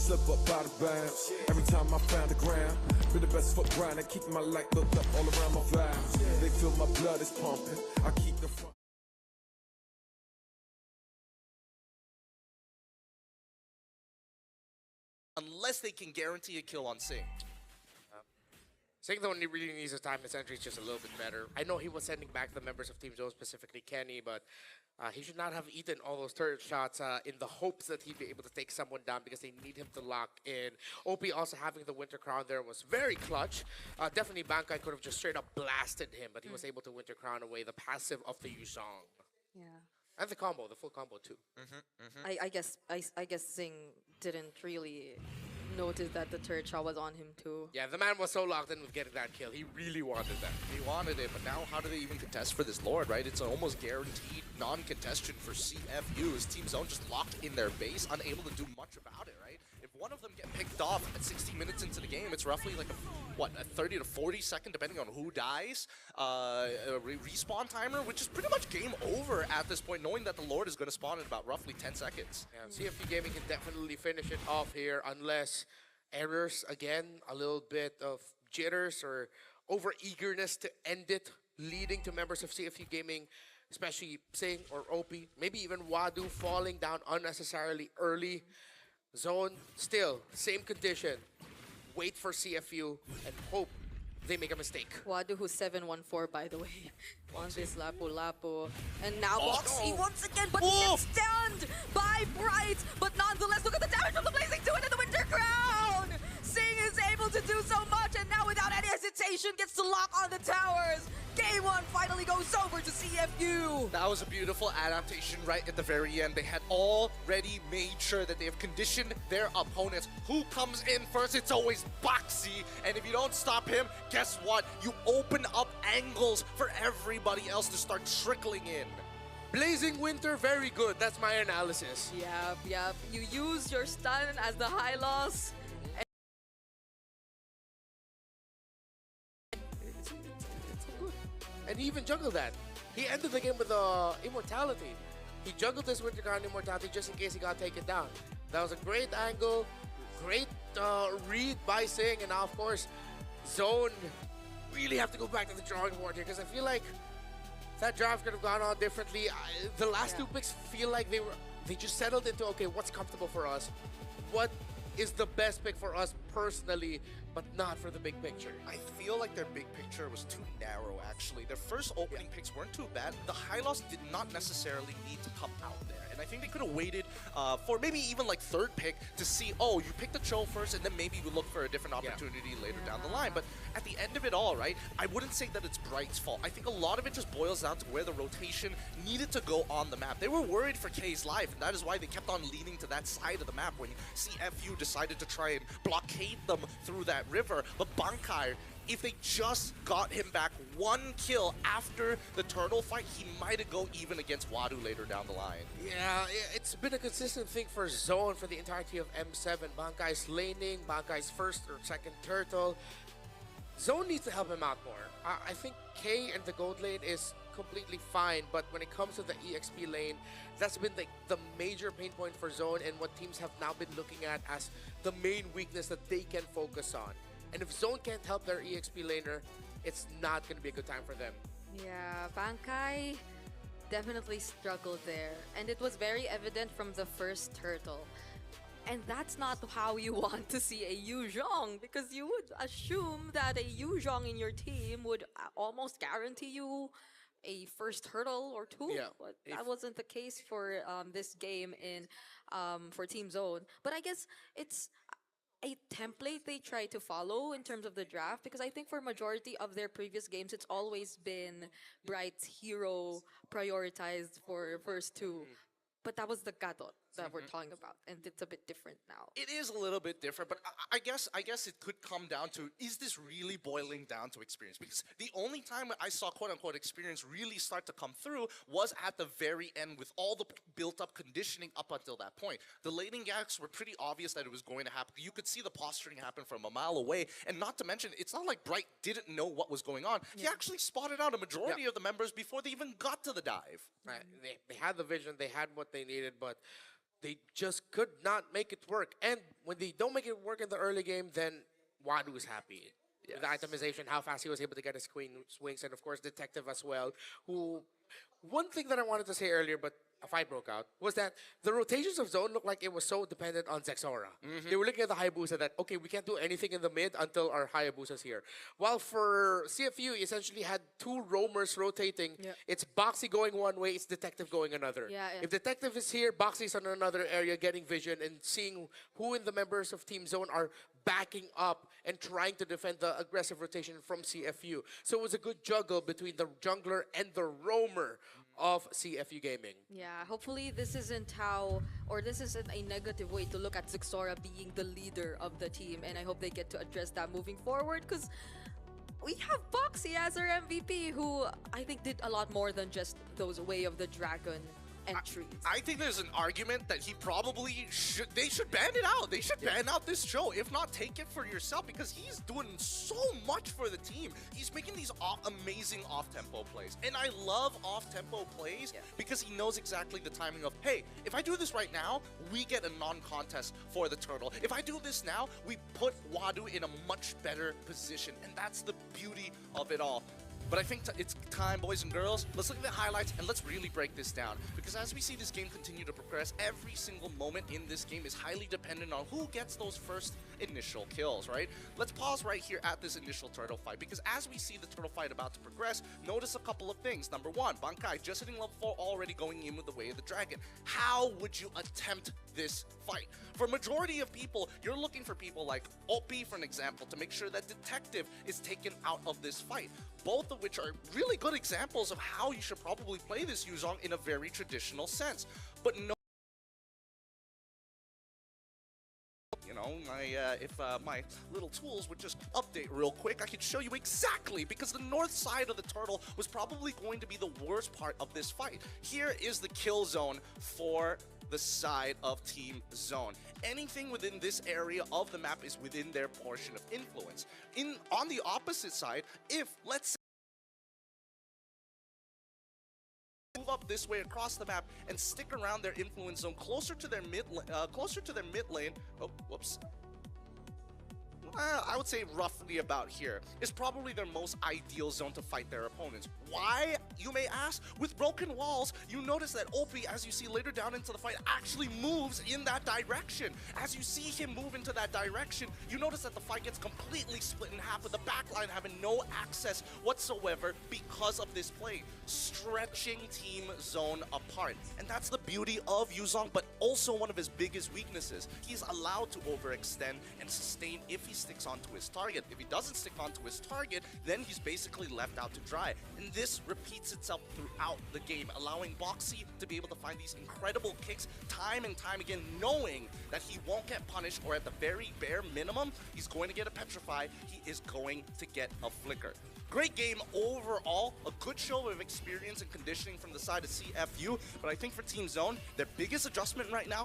slip up out of bounds. Every time I found the ground, been the best foot grinder, keeping my light built up all around my vibes. They feel my blood is pumping. I keep the front. Unless they can guarantee a kill on Sing. Sing though really needs his time. His entry is just a little bit better. I know he was sending back the members of Team Zone, specifically Kenny, but he should not have eaten all those turret shots in the hopes that he'd be able to take someone down because they need him to lock in. OP also having the Winter Crown there was very clutch. Definitely Bankai could have just straight up blasted him, but he was able to Winter Crown away the passive of the Yuzhong. Yeah. And the combo, the full combo too. I guess Sing didn't really notice that the turret shot was on him too. Yeah, the man was so locked in with getting that kill. He really wanted that. He wanted it, but now how do they even contest for this Lord, right? It's an almost guaranteed non-contestion for CFU. His Team Zone just locked in their base, unable to do much about it, right? If one of them get picked off at 60 minutes into the game, it's roughly like a 30 to 40 second, depending on who dies, respawn timer, which is pretty much game over at this point, knowing that the Lord is going to spawn in about roughly 10 seconds. Yeah, CFU Gaming can definitely finish it off here unless errors again, a little bit of jitters or over-eagerness to end it, leading to members of CFU Gaming, especially Sing or OP, maybe even Wadu falling down unnecessarily early. Zone, still, same condition. Wait for CFU and hope they make a mistake. Wadu, who's 7-1-4, by the way, on this Lapu-Lapu. And now Boxy once again, but he gets stunned by Bright. But nonetheless, look at the damage from the Blazing 2 and the Winter Crown! Sing is able to do so much, and now without any hesitation, gets to lock on the towers. Game 1 finally goes over to CFU. That was a beautiful adaptation right at the very end. They had already made sure that they have conditioned their opponents. Who comes in first? It's always Boxy. And if you don't stop him, guess what? You open up angles for everybody else to start trickling in. Blazing Winter, very good. That's my analysis. Yep. You use your stun as the high loss. And he even juggled that. He ended the game with Immortality. He juggled this Winter Crown Immortality just in case he got taken down. That was a great angle, great read by Sing, and now of course, Zone really have to go back to the drawing board here because I feel like that draft could have gone on differently. The last two picks feel like they just settled into, okay, what's comfortable for us? What is the best pick for us personally, but not for the big picture? I feel like their big picture was too narrow, actually. Their first opening picks weren't too bad. The high loss did not necessarily need to come out there. And I think they could have waited for maybe even like third pick to see, oh, you pick the Cho first, and then maybe we look for a different opportunity later down the line. But at the end of it all, right, I wouldn't say that it's Bright's fault. I think a lot of it just boils down to where the rotation needed to go on the map. They were worried for K's life, and that is why they kept on leaning to that side of the map when CFU decided to try and blockade them through that river. But Bankai, if they just got him back one kill after the turtle fight, he might have go even against Wadu later down the line. Yeah, it's been a consistent thing for Zone for the entirety of M7. Bankai's laning, Bankai's first or second turtle. Zone needs to help him out more. I think K and the gold lane is completely fine, but when it comes to the EXP lane, that's been the major pain point for Zone and what teams have now been looking at as the main weakness that they can focus on. And if Zone can't help their EXP laner, it's not going to be a good time for them. Yeah, Bankai definitely struggled there. And it was very evident from the first turtle. And that's not how you want to see a Yuzhong, because you would assume that a Yuzhong in your team would almost guarantee you a first turtle or two. Yeah, But that wasn't the case for this game in for Team Zone. But I guess it's a template they try to follow in terms of the draft, because I think for majority of their previous games, it's always been Bright's hero prioritized for first two. But that was the Gadot that we're talking about, and it's a bit different now. It is a little bit different, but I guess it could come down to, is this really boiling down to experience? Because the only time I saw quote-unquote experience really start to come through was at the very end with all the built-up conditioning up until that point. The laning gaps were pretty obvious that it was going to happen. You could see the posturing happen from a mile away, and not to mention, it's not like Bright didn't know what was going on. He actually spotted out a majority of the members before they even got to the dive. Right. They had the vision, they had what they needed, but they just could not make it work. And when they don't make it work in the early game, then Wadu is happy. With the itemization, how fast he was able to get his queen swings, and of course Detective as well. Who, one thing that I wanted to say earlier, but a fight broke out, was that the rotations of zone looked like it was so dependent on Zexora. They were looking at the Hayabusa that, okay, we can't do anything in the mid until our Hayabusa's here. While for CFU, you essentially had two roamers rotating. Yeah. It's Boxy going one way, it's Detective going another. Yeah, yeah. If Detective is here, Boxy's on another area getting vision and seeing who in the members of Team Zone are backing up and trying to defend the aggressive rotation from CFU. So it was a good juggle between the jungler and the roamer of CFU Gaming. Yeah, hopefully this isn't how, or this isn't a negative way to look at Zixora being the leader of the team, and I hope they get to address that moving forward, because we have Boxy as our MVP, who I think did a lot more than just those Way of the Dragon entries. I think there's an argument that he probably should, they should ban it out. They should ban out this show. If not, take it for yourself, because he's doing so much for the team. He's making these amazing off-tempo plays. And I love off-tempo plays because he knows exactly the timing of, hey, if I do this right now, we get a non-contest for the turtle. If I do this now, we put Wadu in a much better position. And that's the beauty of it all. But I think it's time, boys and girls, let's look at the highlights and let's really break this down. Because as we see this game continue to progress, every single moment in this game is highly dependent on who gets those first initial kills, right? Let's pause right here at this initial turtle fight, because as we see the turtle fight about to progress, notice a couple of things. Number one, Bankai just hitting level 4, already going in with the Way of the Dragon. How would you attempt this fight? For majority of people, you're looking for people like OP, for an example, to make sure that Detective is taken out of this fight. Both of which are really good examples of how you should probably play this Yuzong in a very traditional sense. But no, you know, if my little tools would just update real quick, I could show you exactly, because the north side of the turtle was probably going to be the worst part of this fight. Here is the kill zone for the side of Team Zone. Anything within this area of the map is within their portion of influence. On the opposite side, if, let's say, move up this way across the map and stick around their influence zone closer to their mid lane. Oh, whoops. I would say roughly about here is probably their most ideal zone to fight their opponents. Why, you may ask? With broken walls, you notice that OP, as you see later down into the fight, actually moves in that direction. As you see him move into that direction, you notice that the fight gets completely split in half, with the backline having no access whatsoever because of this play, stretching Team Zone apart. And that's the beauty of Yuzong, but also one of his biggest weaknesses. He's allowed to overextend and sustain if he sticks onto his target. If he doesn't stick onto his target, then he's basically left out to dry. And this repeats itself throughout the game, allowing Boxy to be able to find these incredible kicks time and time again, knowing that he won't get punished, or at the very bare minimum, he's going to get a Petrify, he is going to get a Flicker. Great game overall, a good show of experience and conditioning from the side of CFU, but I think for Team Zone, their biggest adjustment right now